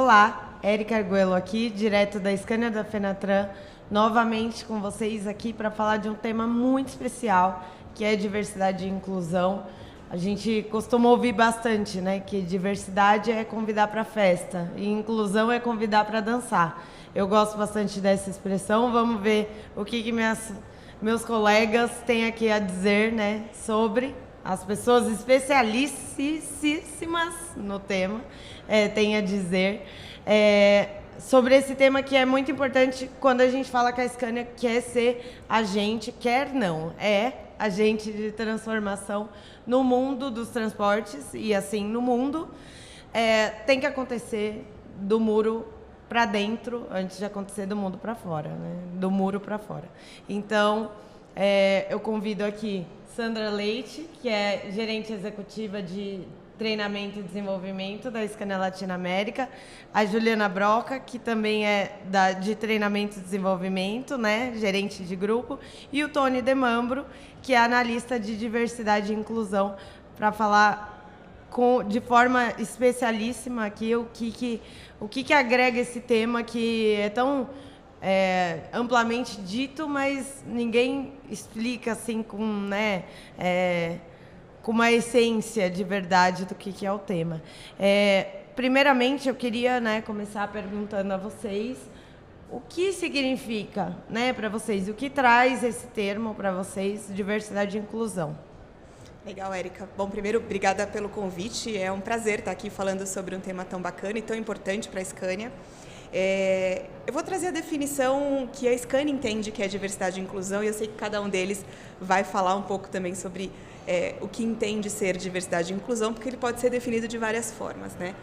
Olá, Érica Arguello aqui, direto da Scania da Fenatran, novamente com vocês aqui para falar de um tema muito especial, que é diversidade e inclusão. A gente costuma ouvir bastante, né, que diversidade é convidar para festa e inclusão é convidar para dançar. Eu gosto bastante dessa expressão. Vamos ver o que meus colegas têm aqui a dizer, né, sobre as pessoas especialíssimas no tema, têm a dizer sobre esse tema que é muito importante quando a gente fala que a Scania quer ser agente, quer não, é agente de transformação no mundo dos transportes e assim no mundo. Tem que acontecer do muro para dentro antes de acontecer do mundo para fora, né? Do muro para fora. Então, eu convido aqui Sandra Leite, que é gerente executiva de treinamento e desenvolvimento da Scania Latinoamérica, a Juliana Broca, que também é de treinamento e desenvolvimento, né, gerente de grupo, e o Tony Demambro, que é analista de diversidade e inclusão, para falar de forma especialíssima aqui o que agrega esse tema que é tão amplamente dito, mas ninguém explica assim com, né, com uma essência de verdade do que é o tema. Primeiramente, eu queria, né, começar perguntando a vocês o que significa, né, para vocês, o que traz esse termo para vocês, diversidade e inclusão. Legal, Érica. Bom, primeiro, obrigada pelo convite. É um prazer estar aqui falando sobre um tema tão bacana e tão importante para a Scania. Eu vou trazer a definição que a Scania entende que é diversidade e inclusão, e eu sei que cada um deles vai falar um pouco também sobre o que entende ser diversidade e inclusão, porque ele pode ser definido de várias formas, né?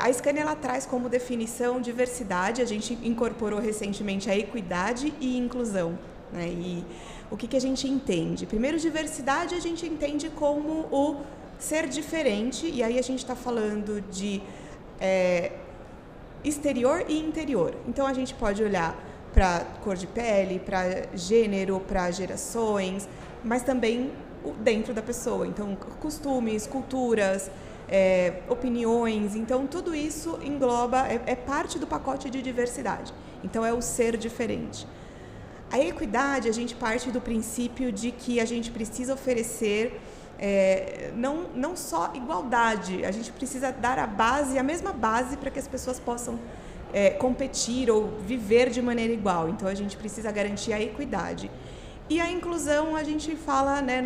A Scania ela traz como definição diversidade, a gente incorporou recentemente a equidade e inclusão, né? E o que a gente entende? Primeiro, diversidade a gente entende como o ser diferente, e aí a gente está falando de exterior e interior. Então, a gente pode olhar para cor de pele, para gênero, para gerações, mas também dentro da pessoa. Então, costumes, culturas, opiniões. Então, tudo isso engloba, é parte do pacote de diversidade. Então, é o ser diferente. A equidade, a gente parte do princípio de que a gente precisa oferecer não só igualdade, a gente precisa dar a mesma base para que as pessoas possam competir ou viver de maneira igual. Então, a gente precisa garantir a equidade. E a inclusão, a gente fala, né,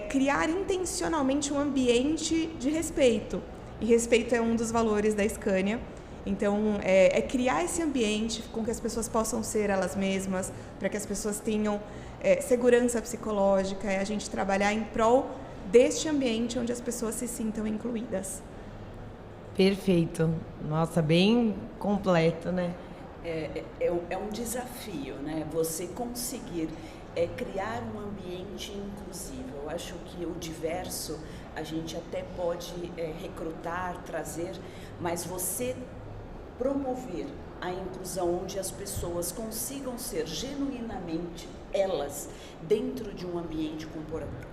criar intencionalmente um ambiente de respeito. E respeito é um dos valores da Scania. Então, criar esse ambiente com que as pessoas possam ser elas mesmas, para que as pessoas tenham segurança psicológica, a gente trabalhar em prol deste ambiente onde as pessoas se sintam incluídas. Perfeito. Nossa, bem completo, né? É um desafio, né? Você conseguir criar um ambiente inclusivo. Eu acho que o diverso a gente até pode recrutar, trazer, mas você promover a inclusão onde as pessoas consigam ser genuinamente elas dentro de um ambiente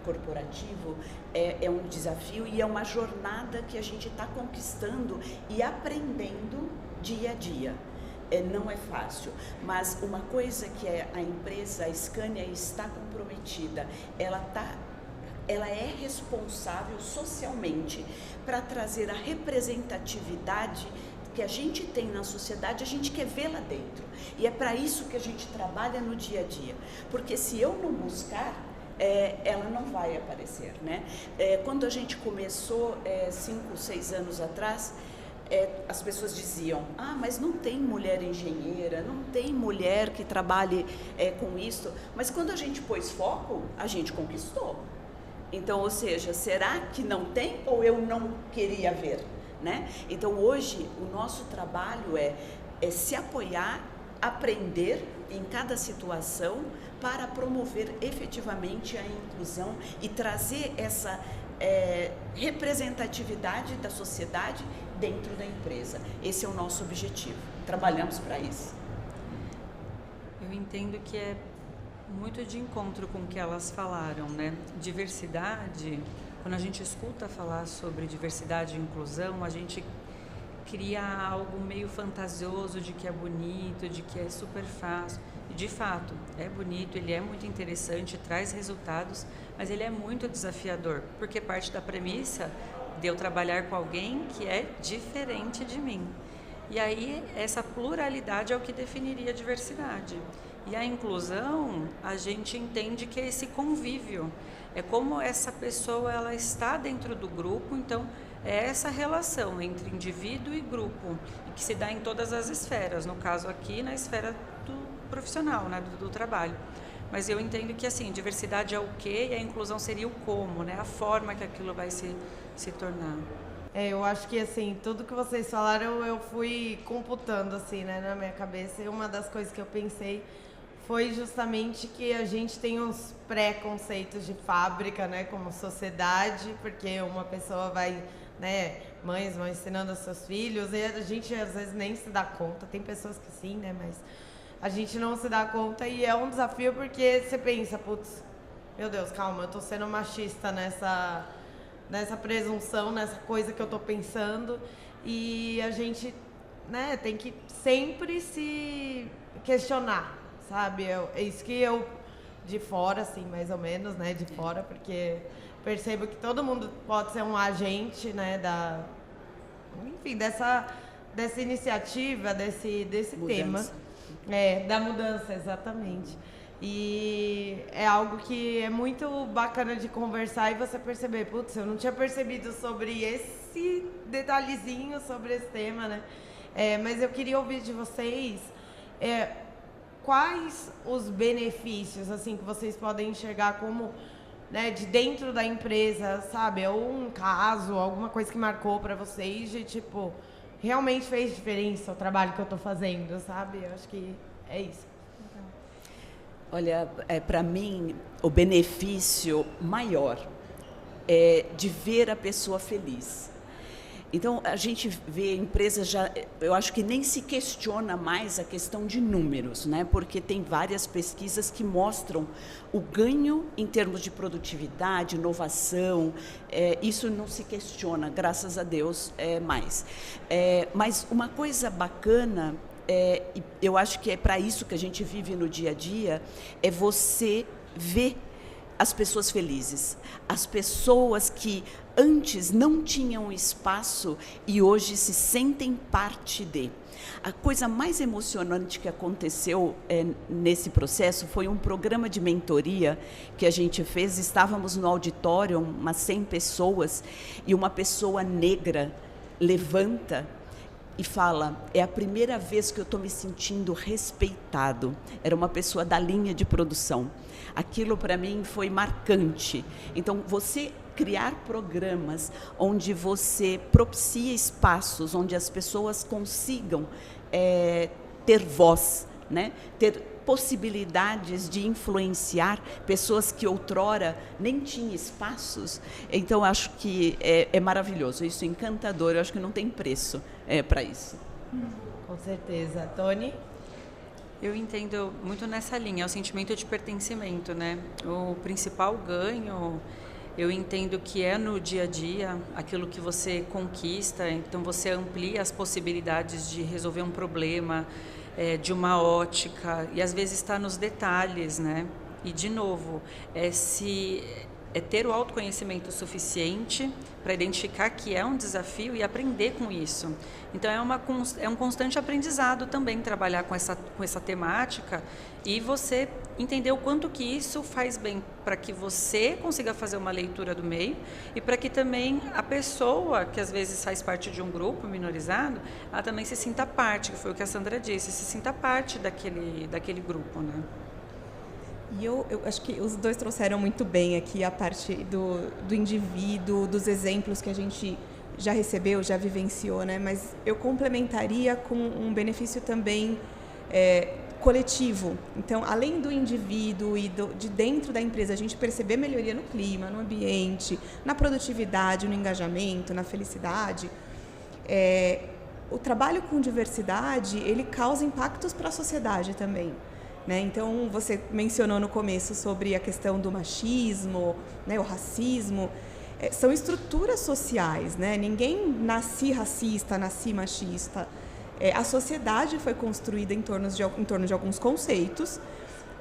corporativo é um desafio e é uma jornada que a gente está conquistando e aprendendo dia a dia. Não é fácil, mas uma coisa que a empresa, a Scania, está comprometida, ela é responsável socialmente para trazer a representatividade que a gente tem na sociedade, a gente quer ver lá dentro. E é para isso que a gente trabalha no dia a dia. Porque se eu não buscar, ela não vai aparecer, né? Quando a gente começou 5, 6 anos atrás, as pessoas diziam, mas não tem mulher engenheira, não tem mulher que trabalhe com isso. Mas quando a gente pôs foco, a gente conquistou. Então, ou seja, será que não tem ou eu não queria ver? Né? Então, hoje, o nosso trabalho é se apoiar, aprender em cada situação para promover efetivamente a inclusão e trazer essa representatividade da sociedade dentro da empresa. Esse é o nosso objetivo. Trabalhamos para isso. Eu entendo que é muito de encontro com o que elas falaram, né? Diversidade, quando a gente escuta falar sobre diversidade e inclusão, a gente cria algo meio fantasioso de que é bonito, de que é super fácil. E, de fato, é bonito, ele é muito interessante, traz resultados, mas ele é muito desafiador, porque parte da premissa de eu trabalhar com alguém que é diferente de mim. E aí, essa pluralidade é o que definiria a diversidade. E a inclusão, a gente entende que é esse convívio, é como essa pessoa ela está dentro do grupo, então é essa relação entre indivíduo e grupo, e que se dá em todas as esferas, no caso aqui na esfera do profissional, né, do trabalho. Mas eu entendo que assim, diversidade é o quê e a inclusão seria o como, né, a forma que aquilo vai se tornar. Eu acho que, assim, tudo que vocês falaram eu fui computando, assim, né, na minha cabeça. E uma das coisas que eu pensei foi justamente que a gente tem uns preconceitos de fábrica, né, como sociedade, porque uma pessoa vai, né, mães vão ensinando aos seus filhos e a gente às vezes nem se dá conta. Tem pessoas que sim, né, mas a gente não se dá conta e é um desafio porque você pensa, putz, meu Deus, calma, eu tô sendo machista nessa presunção, nessa coisa que eu tô pensando, e a gente, né, tem que sempre se questionar, sabe? É isso que eu, de fora, assim, mais ou menos, né, de fora, porque percebo que todo mundo pode ser um agente, né, enfim, dessa iniciativa, desse tema. Da mudança, exatamente. E é algo que é muito bacana de conversar e você perceber, putz, eu não tinha percebido sobre esse detalhezinho, sobre esse tema, né? Mas eu queria ouvir de vocês quais os benefícios, assim, que vocês podem enxergar como, né, de dentro da empresa, sabe? Ou um caso, alguma coisa que marcou pra vocês de, tipo, realmente fez diferença o trabalho que eu tô fazendo, sabe? Eu acho que é isso. Olha, para mim, o benefício maior é de ver a pessoa feliz. Então, a gente vê empresas já, eu acho que nem se questiona mais a questão de números, né? Porque tem várias pesquisas que mostram o ganho em termos de produtividade, inovação, isso não se questiona, graças a Deus, mais. Mas uma coisa bacana, eu acho que é para isso que a gente vive no dia a dia, é você ver as pessoas felizes, as pessoas que antes não tinham espaço e hoje se sentem parte de. A coisa mais emocionante que aconteceu nesse processo foi um programa de mentoria que a gente fez. Estávamos no auditório, umas 100 pessoas, e uma pessoa negra levanta e fala, é a primeira vez que eu estou me sentindo respeitado. Era uma pessoa da linha de produção. Aquilo para mim foi marcante. Então, você criar programas onde você propicia espaços, onde as pessoas consigam ter voz, né? Ter possibilidades de influenciar pessoas que outrora nem tinham espaços. Então, acho que é maravilhoso, isso é encantador, eu acho que não tem preço para isso. Com certeza. Tony? Eu entendo muito nessa linha, é o sentimento de pertencimento, né? O principal ganho, eu entendo que é no dia a dia, aquilo que você conquista, então você amplia as possibilidades de resolver um problema, de uma ótica, e às vezes está nos detalhes, né? E, de novo, ter o autoconhecimento suficiente para identificar que é um desafio e aprender com isso. Então, é um constante aprendizado também trabalhar com essa temática e você entender o quanto que isso faz bem para que você consiga fazer uma leitura do meio e para que também a pessoa, que às vezes faz parte de um grupo minorizado, ela também se sinta parte, que foi o que a Sandra disse, se sinta parte daquele grupo, né? E eu acho que os dois trouxeram muito bem aqui a parte do indivíduo, dos exemplos que a gente já recebeu, já vivenciou, né? Mas eu complementaria com um benefício também coletivo. Então, além do indivíduo e de dentro da empresa, a gente perceber melhoria no clima, no ambiente, na produtividade, no engajamento, na felicidade, o trabalho com diversidade, ele causa impactos para a sociedade também. Né? Então, você mencionou no começo sobre a questão do machismo, né, o racismo, são estruturas sociais, né? Ninguém nasce racista, nasce machista. A sociedade foi construída em torno de alguns conceitos.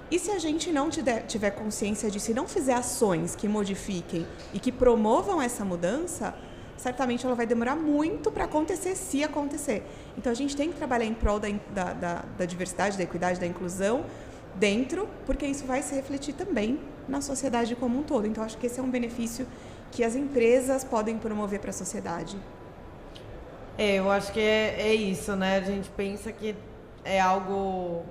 E se a gente não tiver consciência disso e não fizer ações que modifiquem e que promovam essa mudança, certamente ela vai demorar muito para acontecer, se acontecer. Então, a gente tem que trabalhar em prol da diversidade, da equidade, da inclusão dentro, porque isso vai se refletir também na sociedade como um todo. Então, acho que esse é um benefício que as empresas podem promover para a sociedade. Eu acho que é isso, né? A gente pensa que é algo...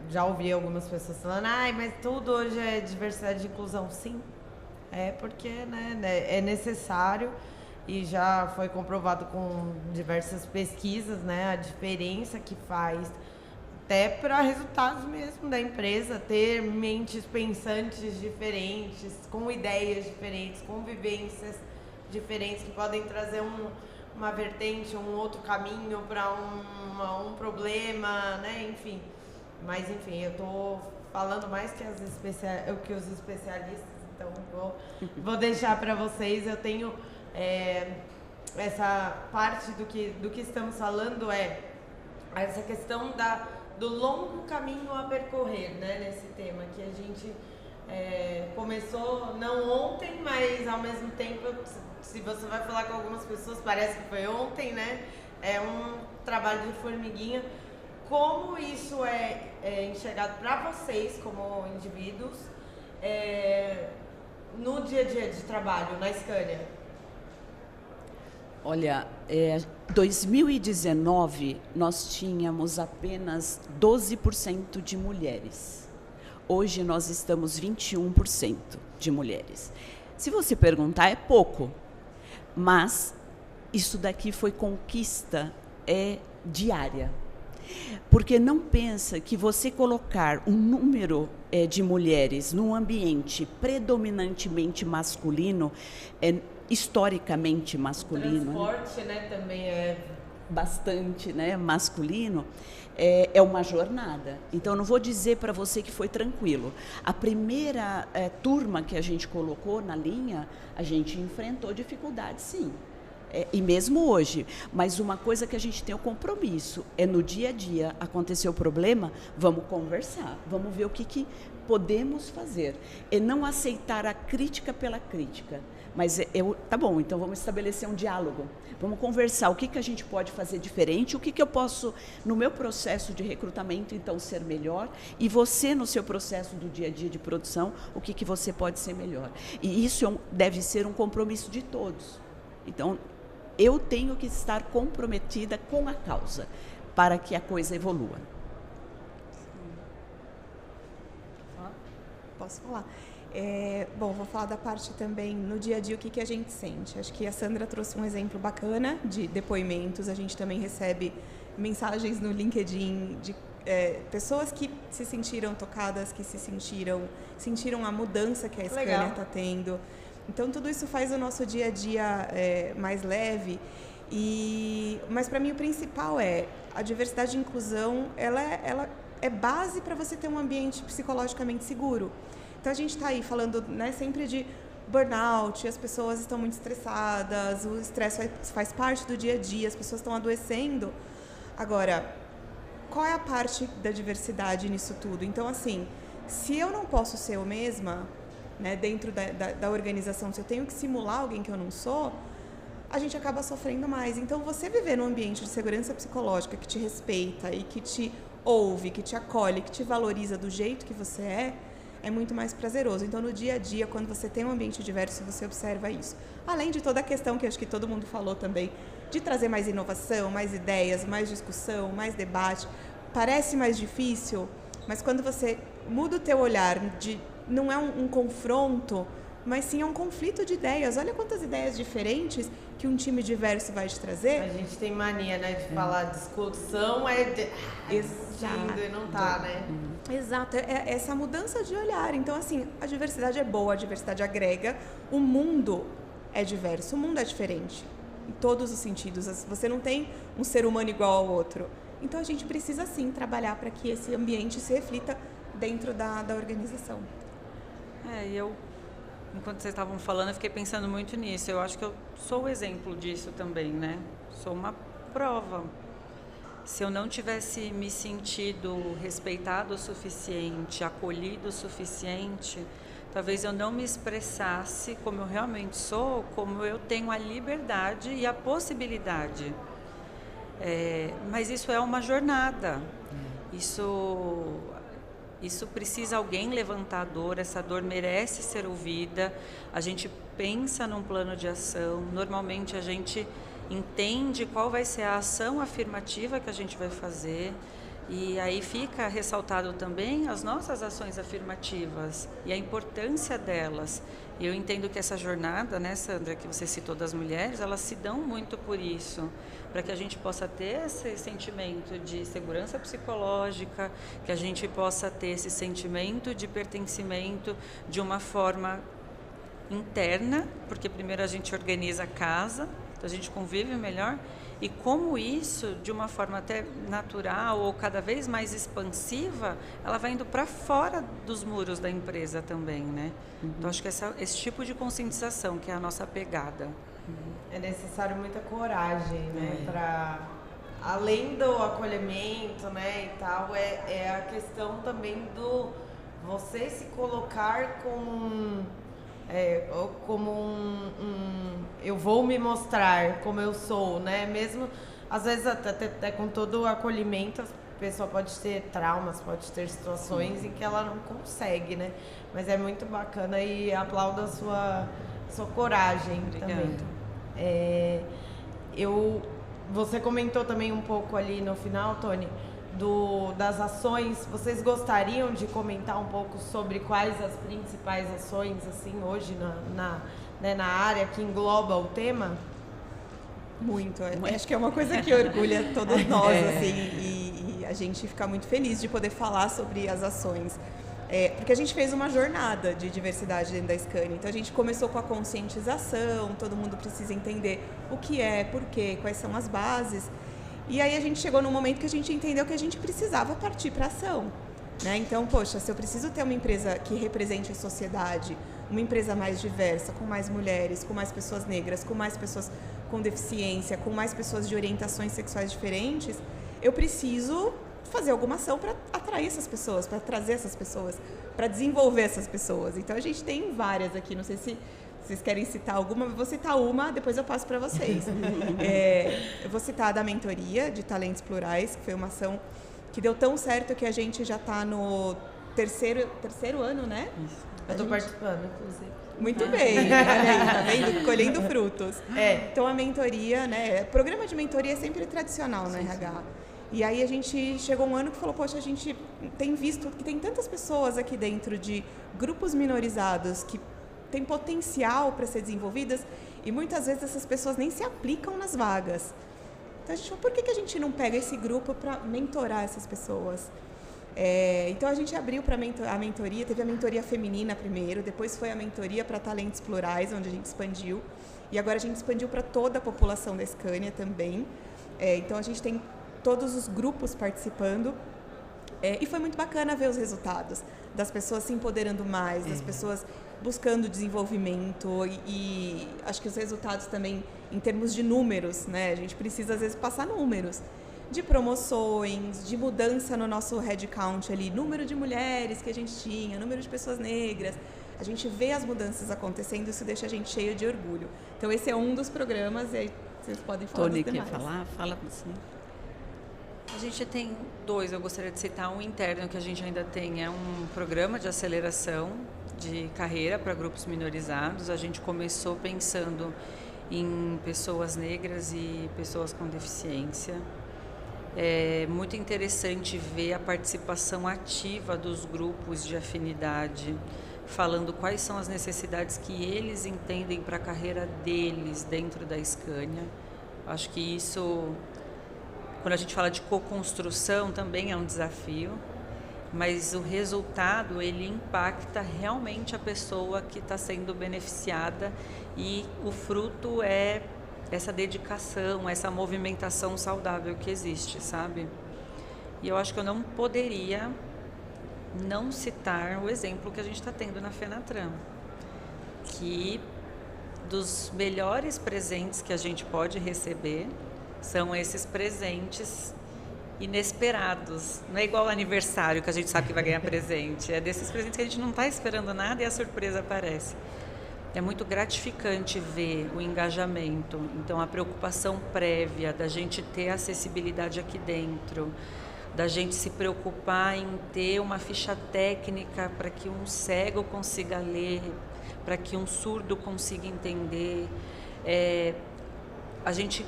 já ouvi algumas pessoas falando, mas tudo hoje é diversidade e inclusão. Sim, porque né, é necessário e já foi comprovado com diversas pesquisas, né, a diferença que faz até para resultados mesmo da empresa, ter mentes pensantes diferentes, com ideias diferentes, com vivências diferentes que podem trazer uma vertente, um outro caminho para um problema, né, enfim. Mas, enfim, eu estou falando mais que os especialistas, então vou deixar para vocês. Eu tenho essa parte do que estamos falando, essa questão do longo caminho a percorrer, né, nesse tema, que a gente começou não ontem, mas ao mesmo tempo, se você vai falar com algumas pessoas, parece que foi ontem, né? É um trabalho de formiguinha. Como isso é enxergado para vocês, como indivíduos, no dia a dia de trabalho, na Scania? Olha, 2019 nós tínhamos apenas 12% de mulheres. Hoje nós estamos 21% de mulheres. Se você perguntar, é pouco, mas isso daqui foi conquista diária. Porque não pensa que você colocar um número de mulheres num ambiente predominantemente masculino, historicamente masculino. O transporte, né, também é bastante, né, masculino, é uma jornada. Então, não vou dizer para você que foi tranquilo. A primeira turma que a gente colocou na linha, a gente enfrentou dificuldades, sim. E mesmo hoje, mas uma coisa que a gente tem o compromisso no dia a dia, aconteceu o problema, vamos conversar, vamos ver o que podemos fazer. E não aceitar a crítica pela crítica, mas tá bom, então vamos estabelecer um diálogo, vamos conversar o que a gente pode fazer diferente, o que eu posso, no meu processo de recrutamento, então, ser melhor, e você, no seu processo do dia a dia de produção, o que você pode ser melhor. E isso deve ser um compromisso de todos. Então, eu tenho que estar comprometida com a causa para que a coisa evolua. Posso falar? Bom, vou falar da parte também no dia a dia, o que a gente sente. Acho que a Sandra trouxe um exemplo bacana de depoimentos. A gente também recebe mensagens no LinkedIn de pessoas que se sentiram tocadas, que sentiram a mudança que a Scania está tendo. Então, tudo isso faz o nosso dia a dia mais leve. Mas, para mim, o principal a diversidade e inclusão, ela é base para você ter um ambiente psicologicamente seguro. Então, a gente está aí falando, né, sempre de burnout, as pessoas estão muito estressadas, o estresse faz parte do dia a dia, as pessoas estão adoecendo. Agora, qual é a parte da diversidade nisso tudo? Então, assim, se eu não posso ser eu mesma, né, dentro da organização, se eu tenho que simular alguém que eu não sou, a gente acaba sofrendo mais. Então, você viver num ambiente de segurança psicológica que te respeita e que te ouve, que te acolhe, que te valoriza do jeito que você é muito mais prazeroso. Então, no dia a dia, quando você tem um ambiente diverso, você observa isso. Além de toda a questão que acho que todo mundo falou também, de trazer mais inovação, mais ideias, mais discussão, mais debate. Parece mais difícil, mas quando você muda o teu olhar, não é um confronto, mas sim é um conflito de ideias. Olha quantas ideias diferentes que um time diverso vai te trazer. A gente tem mania, né, de falar discussão discutindo e não tá, né? Exato, é essa mudança de olhar. Então, assim, a diversidade é boa, a diversidade agrega. O mundo é diverso, o mundo é diferente, em todos os sentidos. Você não tem um ser humano igual ao outro. Então, a gente precisa, sim, trabalhar para que esse ambiente se reflita dentro da organização. Eu enquanto vocês estavam falando, eu fiquei pensando muito nisso. Eu acho que eu sou o exemplo disso também, né? Sou uma prova. Se eu não tivesse me sentido respeitado o suficiente, acolhido o suficiente, talvez eu não me expressasse como eu realmente sou, como eu tenho a liberdade e a possibilidade. Mas isso é uma jornada. Isso precisa alguém levantar a dor, essa dor merece ser ouvida. A gente pensa num plano de ação, normalmente a gente entende qual vai ser a ação afirmativa que a gente vai fazer. E aí fica ressaltado também as nossas ações afirmativas e a importância delas. Eu entendo que essa jornada, né, Sandra, que você citou das mulheres, elas se dão muito por isso, para que a gente possa ter esse sentimento de segurança psicológica, que a gente possa ter esse sentimento de pertencimento de uma forma interna, porque primeiro a gente organiza a casa, então a gente convive melhor, e como isso, de uma forma até natural ou cada vez mais expansiva, ela vai indo para fora dos muros da empresa também, né? Então acho que esse tipo de conscientização que é a nossa pegada. É necessário muita coragem, né? Para além do acolhimento, né, e tal, é a questão também do você se colocar como eu vou me mostrar como eu sou, né? Mesmo, às vezes, até com todo o acolhimento, a pessoa pode ter traumas, pode ter situações em que ela não consegue, né? Mas é muito bacana e aplaudo a sua coragem. Obrigada. Também. Você comentou também um pouco ali no final, Tony, das ações. Vocês gostariam de comentar um pouco sobre quais as principais ações assim hoje na área que engloba o tema? Muito. Acho que é uma coisa que orgulha todos nós, assim, e a gente fica muito feliz de poder falar sobre as ações. Porque a gente fez uma jornada de diversidade dentro da Scania. Então a gente começou com a conscientização, todo mundo precisa entender o que é, por quê, quais são as bases. E aí a gente chegou num momento que a gente entendeu que a gente precisava partir para ação, né? Então, poxa, se eu preciso ter uma empresa que represente a sociedade, uma empresa mais diversa, com mais mulheres, com mais pessoas negras, com mais pessoas com deficiência, com mais pessoas de orientações sexuais diferentes, eu preciso fazer alguma ação para atrair essas pessoas, para trazer essas pessoas, para desenvolver essas pessoas. Então a gente tem várias aqui, não sei se vocês querem citar alguma, eu vou citar uma, depois eu passo para vocês. Eu vou citar a da mentoria de talentos plurais, que foi uma ação que deu tão certo que a gente já está no terceiro ano, né? Isso. Eu estou participando, inclusive. Muito bem, olha aí, tá vendo? Colhendo frutos. Então a mentoria, né? O programa de mentoria é sempre tradicional no RH. E aí a gente chegou um ano que falou, poxa, a gente tem visto que tem tantas pessoas aqui dentro de grupos minorizados que têm potencial para ser desenvolvidas e muitas vezes essas pessoas nem se aplicam nas vagas. Então a gente falou, por que a gente não pega esse grupo para mentorar essas pessoas? Então a gente abriu para a mentoria, teve a mentoria feminina primeiro, depois foi a mentoria para talentos plurais, onde a gente expandiu, e agora a gente expandiu para toda a população da Scania também. Então a gente tem todos os grupos participando, e foi muito bacana ver os resultados das pessoas se empoderando mais, das pessoas buscando desenvolvimento, e acho que os resultados também em termos de números, né? A gente precisa às vezes passar números de promoções, de mudança no nosso headcount ali, número de mulheres que a gente tinha, número de pessoas negras. A gente vê as mudanças acontecendo, isso deixa a gente cheio de orgulho. Então esse é um dos programas, e aí vocês podem falar Tony, dos demais. quer falar? Fala você. A gente tem dois, eu gostaria de citar um interno que a gente ainda tem, é um programa de aceleração de carreira para grupos minorizados. A gente começou pensando em pessoas negras e pessoas com deficiência. É muito interessante ver a participação ativa dos grupos de afinidade, falando quais são as necessidades que eles entendem para a carreira deles dentro da Scania. Acho que isso, quando a gente fala de co-construção, também é um desafio, mas o resultado, ele impacta realmente a pessoa que está sendo beneficiada, e o fruto é essa dedicação, essa movimentação saudável que existe, sabe? E eu acho que eu não poderia não citar o exemplo que a gente está tendo na Fenatran, que dos melhores presentes que a gente pode receber são esses presentes inesperados. Não é igual ao aniversário que a gente sabe que vai ganhar presente. É desses presentes que a gente não está esperando nada e a surpresa aparece. É muito gratificante ver o engajamento. Então, a preocupação prévia da gente ter acessibilidade aqui dentro, da gente se preocupar em ter uma ficha técnica para que um cego consiga ler, para que um surdo consiga entender. A gente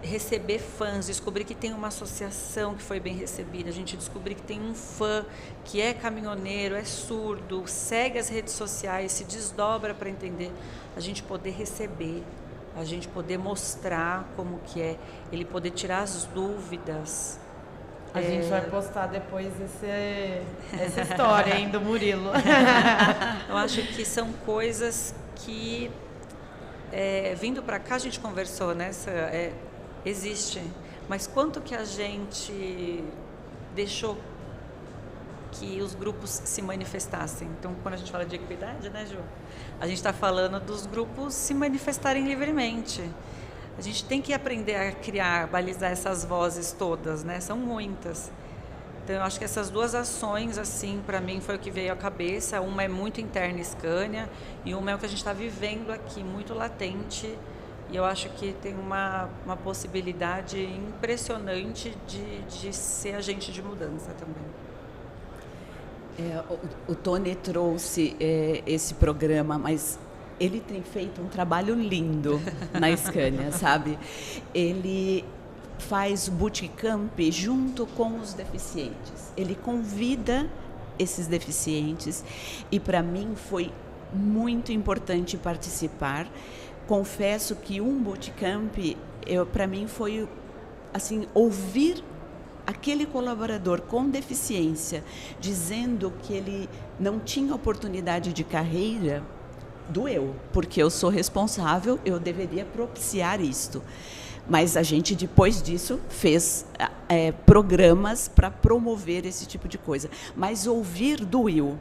receber fãs, descobrir que tem uma associação que foi bem recebida, a gente descobrir que tem um fã que é caminhoneiro, é surdo, segue as redes sociais, se desdobra para entender, a gente poder receber, a gente poder mostrar como que é, ele poder tirar as dúvidas. A gente vai postar depois essa história, hein, do Murilo. Eu acho que são coisas que, vindo para cá, a gente conversou, né? Existe, mas quanto que a gente deixou que os grupos se manifestassem? Então, quando a gente fala de equidade, né, Ju? A gente está falando dos grupos se manifestarem livremente. A gente tem que aprender a criar, balizar essas vozes todas, né? São muitas. Então, eu acho que essas duas ações, assim, para mim, foi o que veio à cabeça. Uma é muito interna Scania e uma é o que a gente está vivendo aqui, muito latente. E eu acho que tem uma possibilidade impressionante de ser agente de mudança também. O Tony trouxe esse programa, mas ele tem feito um trabalho lindo na Scania, sabe? Ele faz bootcamp junto com os deficientes. Ele convida esses deficientes e, para mim, foi muito importante participar. Confesso que um bootcamp, para mim, foi assim, ouvir aquele colaborador com deficiência dizendo que ele não tinha oportunidade de carreira, doeu, porque eu sou responsável, eu deveria propiciar isto. Mas a gente, depois disso, fez programas para promover esse tipo de coisa. Mas ouvir doeu.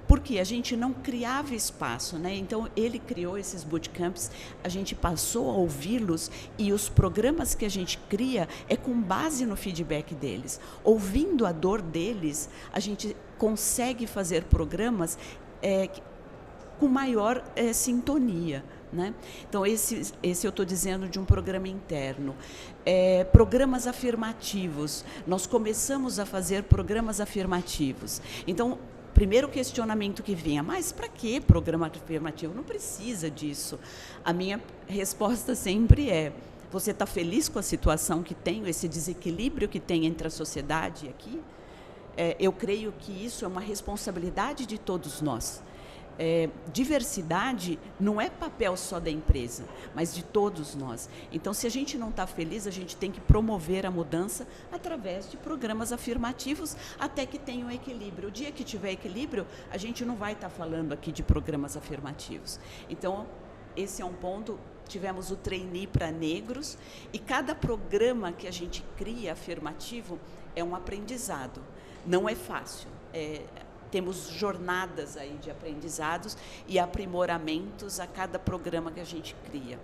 Porque a gente não criava espaço, né? Então, ele criou esses bootcamps, a gente passou a ouvi-los e os programas que a gente cria é com base no feedback deles. Ouvindo a dor deles, a gente consegue fazer programas com maior sintonia, né? Então, esse eu estou dizendo de um programa interno. Programas afirmativos. Nós começamos a fazer programas afirmativos. Então, primeiro questionamento que vinha, mas para que programa afirmativo? Não precisa disso. A minha resposta sempre é, você está feliz com a situação que tem, esse desequilíbrio que tem entre a sociedade aqui? Eu creio que isso é uma responsabilidade de todos nós. Diversidade não é papel só da empresa, mas de todos nós. Então, se a gente não está feliz, a gente tem que promover a mudança através de programas afirmativos até que tenha um equilíbrio. O dia que tiver equilíbrio, a gente não vai estar falando aqui de programas afirmativos. Então, esse é um ponto. Tivemos o trainee para negros e cada programa que a gente cria afirmativo é um aprendizado. Não é fácil. Temos jornadas aí de aprendizados e aprimoramentos a cada programa que a gente cria.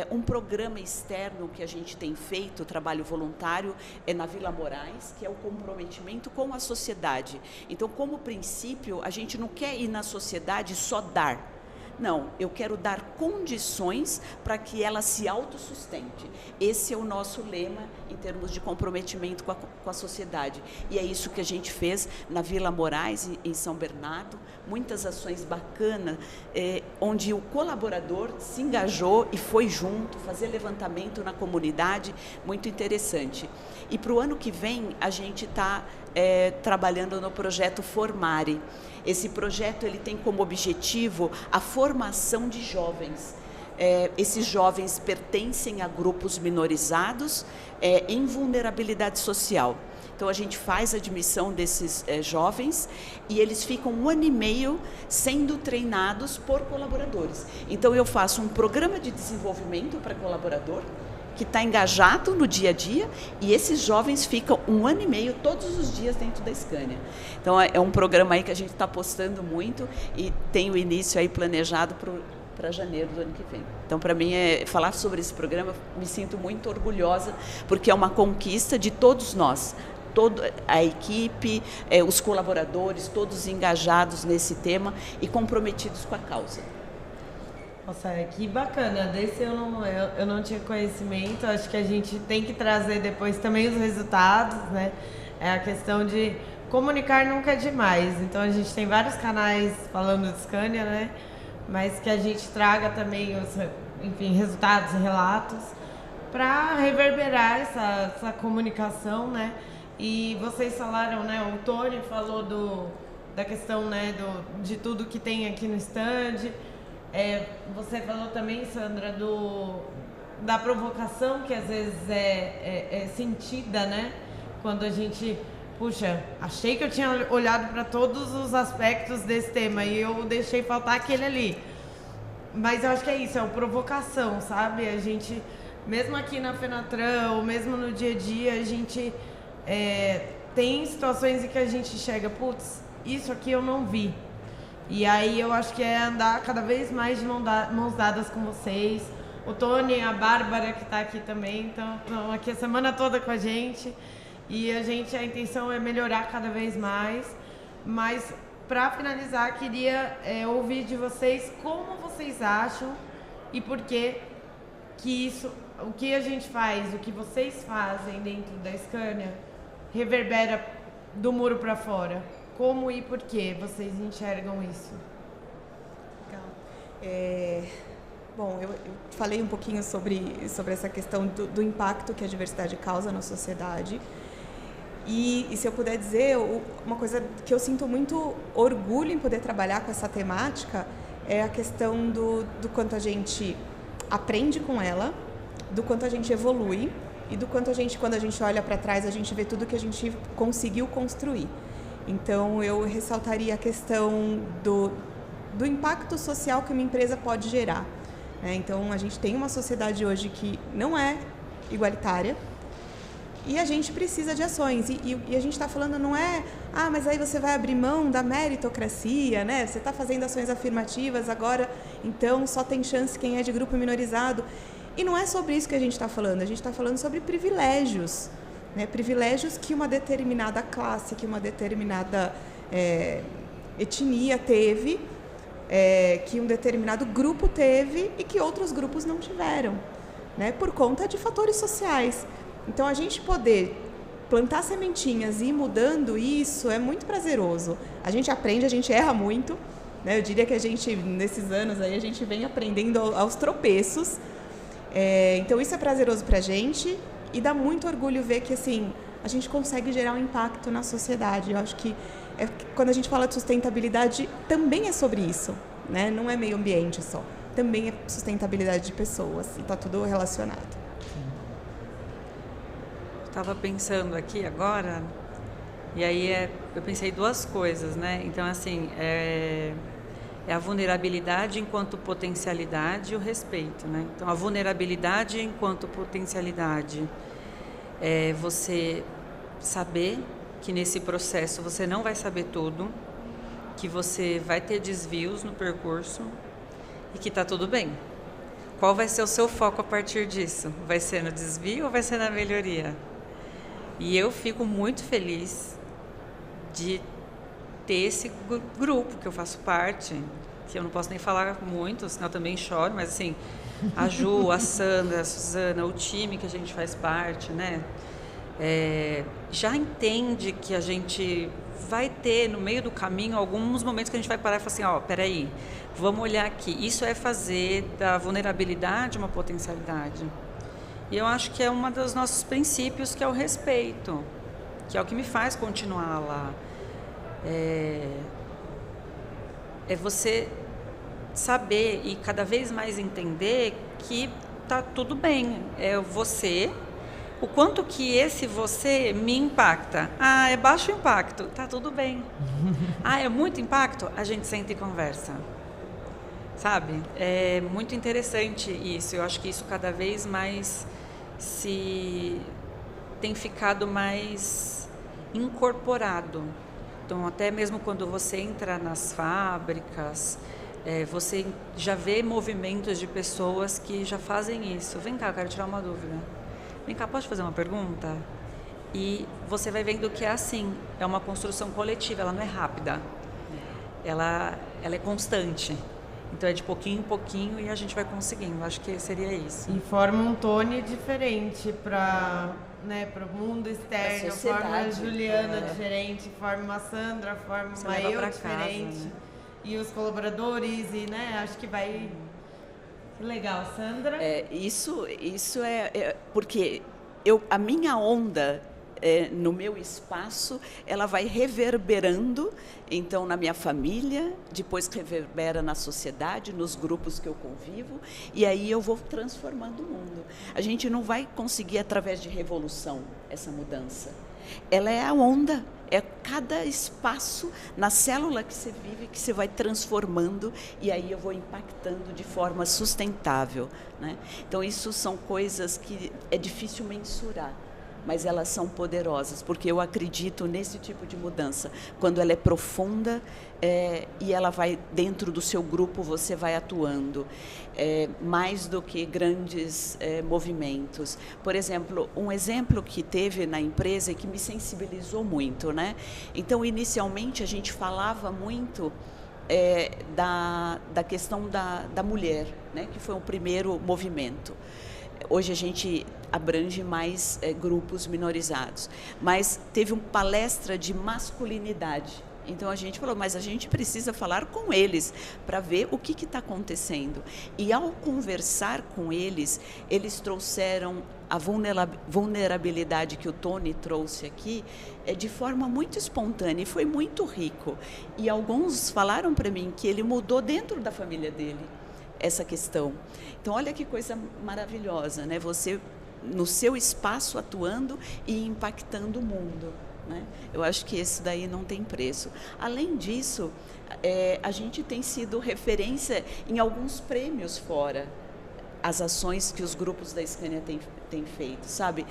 Um programa externo que a gente tem feito, trabalho voluntário, é na Vila Moraes, que é o comprometimento com a sociedade. Então, como princípio, a gente não quer ir na sociedade só dar. Não, eu quero dar condições para que ela se autossustente. Esse é o nosso lema em termos de comprometimento com a sociedade. E é isso que a gente fez na Vila Moraes, em São Bernardo. Muitas ações bacanas, onde o colaborador se engajou e foi junto, fazer levantamento na comunidade, muito interessante. E para o ano que vem, a gente está trabalhando no projeto Formare. Esse projeto ele tem como objetivo a formação de jovens. Esses jovens pertencem a grupos minorizados em vulnerabilidade social. Então, a gente faz a admissão desses jovens e eles ficam 1 ano e meio sendo treinados por colaboradores. Então, eu faço um programa de desenvolvimento para colaborador, que está engajado no dia a dia, e esses jovens ficam 1 ano e meio todos os dias dentro da Scania. Então é um programa aí que a gente está apostando muito e tem o início aí planejado para janeiro do ano que vem. Então, para mim, falar sobre esse programa, me sinto muito orgulhosa, porque é uma conquista de todos nós, toda a equipe, os colaboradores, todos engajados nesse tema e comprometidos com a causa. Nossa, que bacana. Desse eu não tinha conhecimento. Acho que a gente tem que trazer depois também os resultados, né? É a questão de comunicar nunca é demais. Então, a gente tem vários canais falando de Scania, né? Mas que a gente traga também os, enfim, resultados e relatos para reverberar essa comunicação, né? E vocês falaram, né? O Tony falou da questão, né? De tudo que tem aqui no stand. Você falou também, Sandra, da provocação que às vezes é sentida, né? Quando a gente, puxa, achei que eu tinha olhado para todos os aspectos desse tema e eu deixei faltar aquele ali. Mas eu acho que é isso, é uma provocação, sabe? A gente, mesmo aqui na Fenatran, ou mesmo no dia a dia, a gente tem situações em que a gente chega, putz, isso aqui eu não vi. E aí eu acho que é andar cada vez mais de mãos dadas com vocês. O Tony, a Bárbara, que está aqui também, estão aqui a semana toda com a gente. E a intenção é melhorar cada vez mais. Mas, para finalizar, queria ouvir de vocês como vocês acham e por que isso, o que a gente faz, o que vocês fazem dentro da Scania, reverbera do muro para fora. Como e por que vocês enxergam isso? Legal. Bom, eu falei um pouquinho sobre essa questão do impacto que a diversidade causa na sociedade. E se eu puder dizer, uma coisa que eu sinto muito orgulho em poder trabalhar com essa temática é a questão do quanto a gente aprende com ela, do quanto a gente evolui e do quanto quando a gente olha para trás, a gente vê tudo que a gente conseguiu construir. Então, eu ressaltaria a questão do impacto social que uma empresa pode gerar, né? Então, a gente tem uma sociedade hoje que não é igualitária e a gente precisa de ações. E a gente está falando não é, mas aí você vai abrir mão da meritocracia, né? Você está fazendo ações afirmativas agora, então só tem chance quem é de grupo minorizado. E não é sobre isso que a gente está falando. A gente está falando sobre privilégios. Né, privilégios que uma determinada classe, que uma determinada etnia teve, que um determinado grupo teve e que outros grupos não tiveram, né, por conta de fatores sociais. Então, a gente poder plantar sementinhas e ir mudando isso é muito prazeroso. A gente aprende, a gente erra muito, né, eu diria que a gente, nesses anos aí, a gente vem aprendendo aos tropeços. Então, isso é prazeroso para a gente. E dá muito orgulho ver que, assim, a gente consegue gerar um impacto na sociedade. Eu acho que quando a gente fala de sustentabilidade, também é sobre isso, né? Não é meio ambiente só. Também é sustentabilidade de pessoas. E está tudo relacionado. Estava pensando aqui agora, e aí eu pensei 2 coisas, né? Então, assim, é a vulnerabilidade enquanto potencialidade e o respeito, né? Então, a vulnerabilidade enquanto potencialidade é você saber que nesse processo você não vai saber tudo, que você vai ter desvios no percurso e que está tudo bem. Qual vai ser o seu foco a partir disso? Vai ser no desvio ou vai ser na melhoria? E eu fico muito feliz de ter esse grupo que eu faço parte, que eu não posso nem falar muito, senão eu também choro, mas assim, a Ju, a Sandra, a Suzana, o time que a gente faz parte, né? Já entende que a gente vai ter no meio do caminho alguns momentos que a gente vai parar e falar assim, peraí, vamos olhar aqui, isso é fazer da vulnerabilidade uma potencialidade. E eu acho que é um dos nossos princípios, que é o respeito, que é o que me faz continuar lá. É você saber e cada vez mais entender que tá tudo bem, é você, o quanto que esse você me impacta. É baixo impacto, tá tudo bem. É muito impacto, a gente senta e conversa, sabe? É muito interessante isso, eu acho que isso cada vez mais se tem ficado mais incorporado. Então, até mesmo quando você entra nas fábricas, você já vê movimentos de pessoas que já fazem isso. Vem cá, eu quero tirar uma dúvida. Vem cá, posso fazer uma pergunta? E você vai vendo que é assim, é uma construção coletiva, ela não é rápida, ela é constante. Então é de pouquinho em pouquinho e a gente vai conseguindo, acho que seria isso. E forma um tone diferente para o mundo externo, forma a Juliana diferente, forma a Sandra, forma uma eu diferente. Casa, né? E os colaboradores, e acho que vai... Que legal, Sandra. Isso é porque a minha onda... no meu espaço, ela vai reverberando, então, na minha família, depois reverbera na sociedade, nos grupos que eu convivo, e aí eu vou transformando o mundo. A gente não vai conseguir, através de revolução, essa mudança. Ela é a onda, é cada espaço na célula que você vive, que você vai transformando, e aí eu vou impactando de forma sustentável, né? Então, isso são coisas que é difícil mensurar, mas elas são poderosas, porque eu acredito nesse tipo de mudança. Quando ela é profunda e ela vai dentro do seu grupo, você vai atuando. Mais do que grandes movimentos. Por exemplo, um exemplo que teve na empresa e que me sensibilizou muito, né? Então, inicialmente, a gente falava muito da questão da mulher, né? Que foi o primeiro movimento. Hoje a gente abrange mais grupos minorizados, mas teve uma palestra de masculinidade. Então a gente falou, mas a gente precisa falar com eles para ver o que está acontecendo. E ao conversar com eles, eles trouxeram a vulnerabilidade que o Tony trouxe aqui de forma muito espontânea e foi muito rico. E alguns falaram para mim que ele mudou dentro da família dele essa questão. Então, olha que coisa maravilhosa, né? Você, no seu espaço, atuando e impactando o mundo, né? Eu acho que esse daí não tem preço. Além disso, a gente tem sido referência em alguns prêmios fora, as ações que os grupos da Scania têm feito, sabe?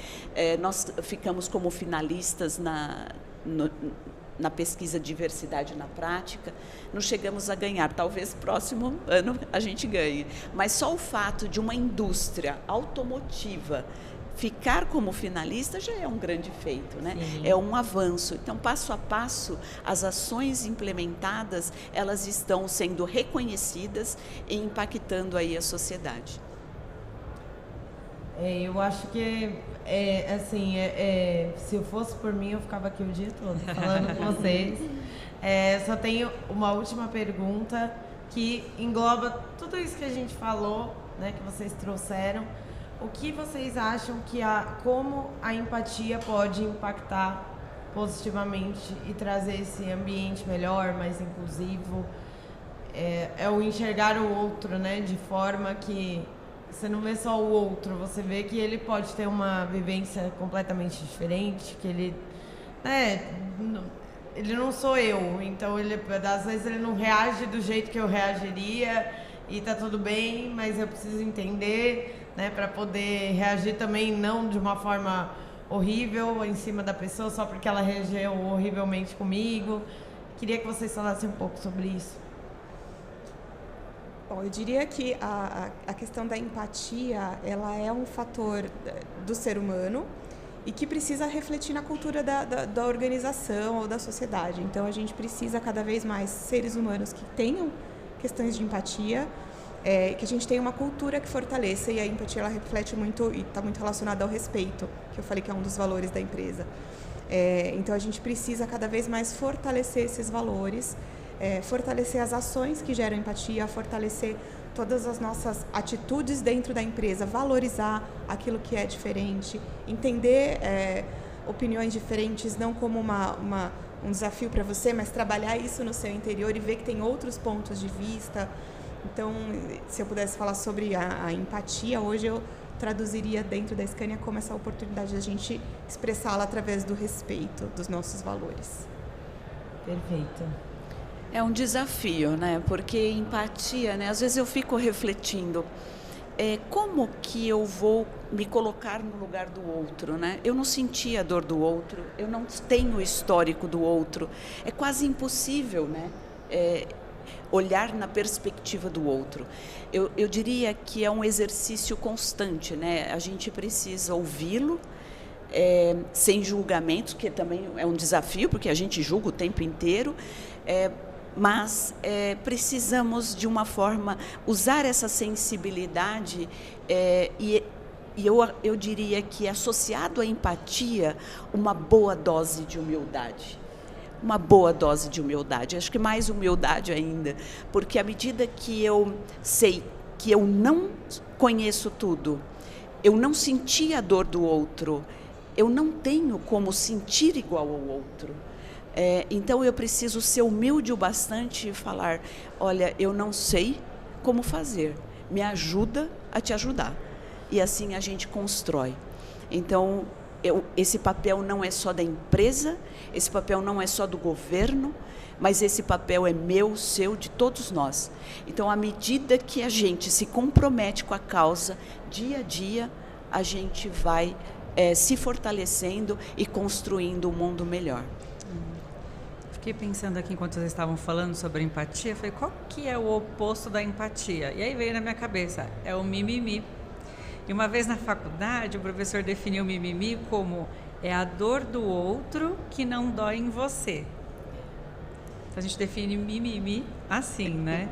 Nós ficamos como finalistas na pesquisa Diversidade na Prática, não chegamos a ganhar, talvez próximo ano a gente ganhe, mas só o fato de uma indústria automotiva ficar como finalista já é um grande feito, né? Sim. É um avanço. Então, passo a passo, as ações implementadas, elas estão sendo reconhecidas e impactando aí a sociedade. Eu acho que, se eu fosse por mim, eu ficava aqui o dia todo falando com vocês. Só tenho uma última pergunta que engloba tudo isso que a gente falou, né, que vocês trouxeram. O que vocês acham como a empatia pode impactar positivamente e trazer esse ambiente melhor, mais inclusivo? É o enxergar o outro, né, de forma que você não vê só o outro, você vê que ele pode ter uma vivência completamente diferente, que ele não sou eu, então às vezes ele não reage do jeito que eu reagiria e tá tudo bem, mas eu preciso entender, né, para poder reagir também não de uma forma horrível em cima da pessoa só porque ela reagiu horrivelmente comigo. Queria que vocês falassem um pouco sobre isso. Bom, eu diria que a questão da empatia, ela é um fator do ser humano e que precisa refletir na cultura da organização ou da sociedade. Então, a gente precisa cada vez mais seres humanos que tenham questões de empatia, que a gente tenha uma cultura que fortaleça, e a empatia ela reflete muito e está muito relacionada ao respeito, que eu falei que é um dos valores da empresa. Então, a gente precisa cada vez mais fortalecer esses valores, fortalecer as ações que geram empatia, fortalecer todas as nossas atitudes dentro da empresa, valorizar aquilo que é diferente, entender opiniões diferentes não como um desafio para você, mas trabalhar isso no seu interior e ver que tem outros pontos de vista. Então, se eu pudesse falar sobre a empatia, hoje eu traduziria dentro da Scania como essa oportunidade de a gente expressá-la através do respeito dos nossos valores. Perfeito. É um desafio, né? Porque empatia, né? Às vezes eu fico refletindo, como que eu vou me colocar no lugar do outro, né? Eu não senti a dor do outro, eu não tenho o histórico do outro. É quase impossível, né? Olhar na perspectiva do outro. Eu diria que é um exercício constante, né? A gente precisa ouvi-lo, sem julgamentos, que também é um desafio, porque a gente julga o tempo inteiro, mas precisamos, de uma forma, usar essa sensibilidade e eu diria que, associado à empatia, uma boa dose de humildade. Uma boa dose de humildade, acho que mais humildade ainda, porque à medida que eu sei que eu não conheço tudo, eu não senti a dor do outro, eu não tenho como sentir igual ao outro. Então eu preciso ser humilde o bastante e falar, olha, eu não sei como fazer, me ajuda a te ajudar. E assim a gente constrói. Então, esse papel não é só da empresa, esse papel não é só do governo, mas esse papel é meu, seu, de todos nós. Então, à medida que a gente se compromete com a causa, dia a dia, a gente vai se fortalecendo e construindo um mundo melhor. Fiquei pensando aqui, enquanto vocês estavam falando sobre empatia, falei, qual que é o oposto da empatia? E aí veio na minha cabeça, é o mimimi. E uma vez na faculdade, o professor definiu o mimimi como a dor do outro que não dói em você. Então, a gente define mimimi assim, né?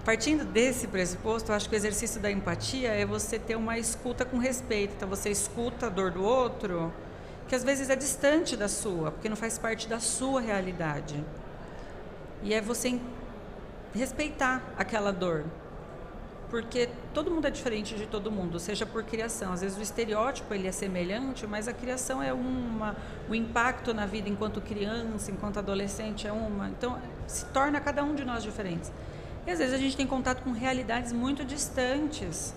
Partindo desse pressuposto, eu acho que o exercício da empatia é você ter uma escuta com respeito. Então, você escuta a dor do outro, que às vezes é distante da sua, porque não faz parte da sua realidade. E é você respeitar aquela dor. Porque todo mundo é diferente de todo mundo, seja por criação. Às vezes o estereótipo ele é semelhante, mas a criação é o impacto na vida enquanto criança, enquanto adolescente é uma. Então, se torna cada um de nós diferentes. E às vezes a gente tem contato com realidades muito distantes.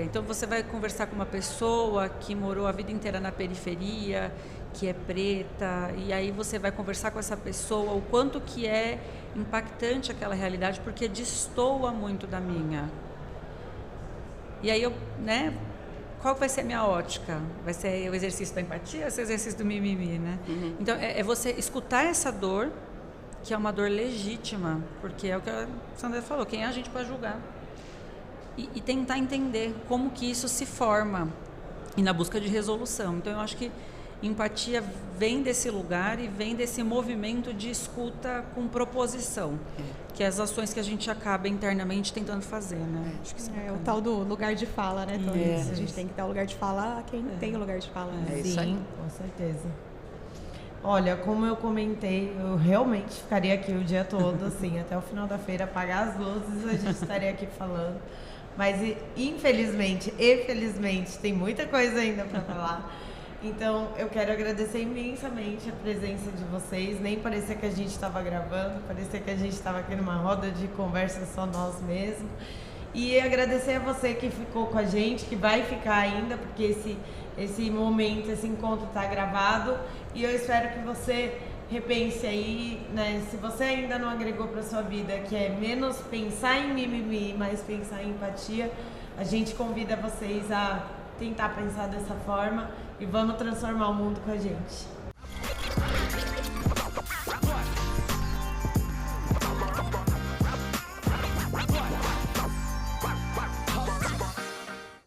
Então você vai conversar com uma pessoa que morou a vida inteira na periferia, que é preta, e aí você vai conversar com essa pessoa, o quanto que é impactante aquela realidade, porque destoa muito da minha. E aí qual vai ser a minha ótica? Vai ser o exercício da empatia ou vai ser o exercício do mimimi, né? Uhum. Então, é você escutar essa dor, que é uma dor legítima, porque é o que a Sandra falou, quem é a gente para julgar? E tentar entender como que isso se forma e na busca de resolução. Então, eu acho que empatia vem desse lugar e vem desse movimento de escuta com proposição, que é as ações que a gente acaba internamente tentando fazer, né? Acho que isso é o tal do lugar de fala, né, Tony? A gente tem que dar o lugar de fala a quem tem o lugar de fala. Né? Sim, com certeza. Olha, como eu comentei, eu realmente ficaria aqui o dia todo, assim, até o final da feira, apagar as luzes, a gente estaria aqui falando. Mas, infelizmente e felizmente, tem muita coisa ainda para falar. Então, eu quero agradecer imensamente a presença de vocês. Nem parecia que a gente estava gravando, parecia que a gente estava aqui numa roda de conversa só nós mesmos. E agradecer a você que ficou com a gente, que vai ficar ainda, porque esse momento, esse encontro está gravado. E eu espero que você repense aí, né? Se você ainda não agregou para sua vida, que é menos pensar em mimimi, mais pensar em empatia, a gente convida vocês a tentar pensar dessa forma e vamos transformar o mundo com a gente.